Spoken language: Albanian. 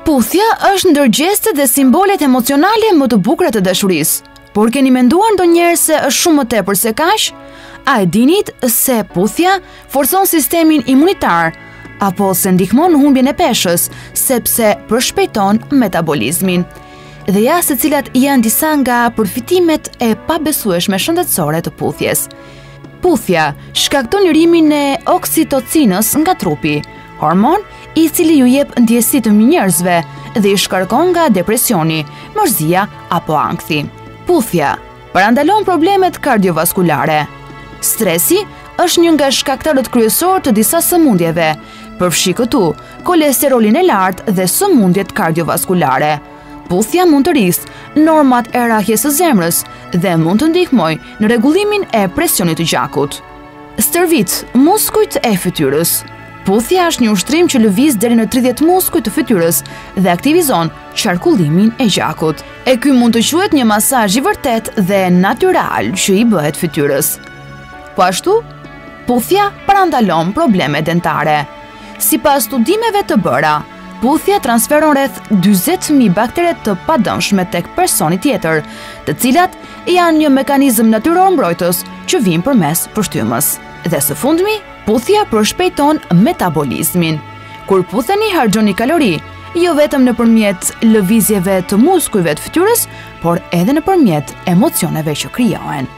Puthja është ndër gjestet dhe simbolet emocionale më të bukura të dashurisë. Por keni menduar ndonjëherë se është shumë më tepër se kaq? A e dinit se puthja forcon sistemin imunitar apo se ndihmon në humbjen e peshës, sepse përshpejton metabolizmin? Dhe ja se cilat janë disa nga përfitimet e pabesueshme shëndetësore të puthjes. Puthja shkakton lirimin e oksitocinës nga trupi, hormon i cili ju jep ndjesi të njerëzve dhe i shkarkon nga depresioni, mërzia apo ankthi. Puthja parandalon problemet kardiovaskulare. Stresi është një nga shkaktarët kryesor të disa sëmundjeve, përfshi këtu kolesterolin e lartë dhe sëmundjet kardiovaskulare. Puthja mund të rrisë normat e rrahjes së zemrës dhe mund të ndihmojë në rregullimin e presionit të gjakut. Stërvit muskujt e fytyrës. Puthja është një ushtrim që lëviz deri në 30 muskuj të fytyrës dhe aktivizon qarkullimin e gjakut. E ky mund të quhet një masazh i vërtet dhe natyral që i bëhet fytyrës. Po ashtu, puthja parandalon probleme dentare. Sipas studimeve të bëra, puthja transferon rreth 40.000 baktere të padëmshme tek personi tjetër, të cilat janë një mekanizëm natyror mbrojtës që vijnë përmes pështymës. Dhe së fundmi, puthja përshpejton metabolizmin. Kur putheni harxhoni kalori, jo vetëm nëpërmjet lëvizjeve të muskujve të fytyrës, por edhe nëpërmjet emocioneve që krijohen.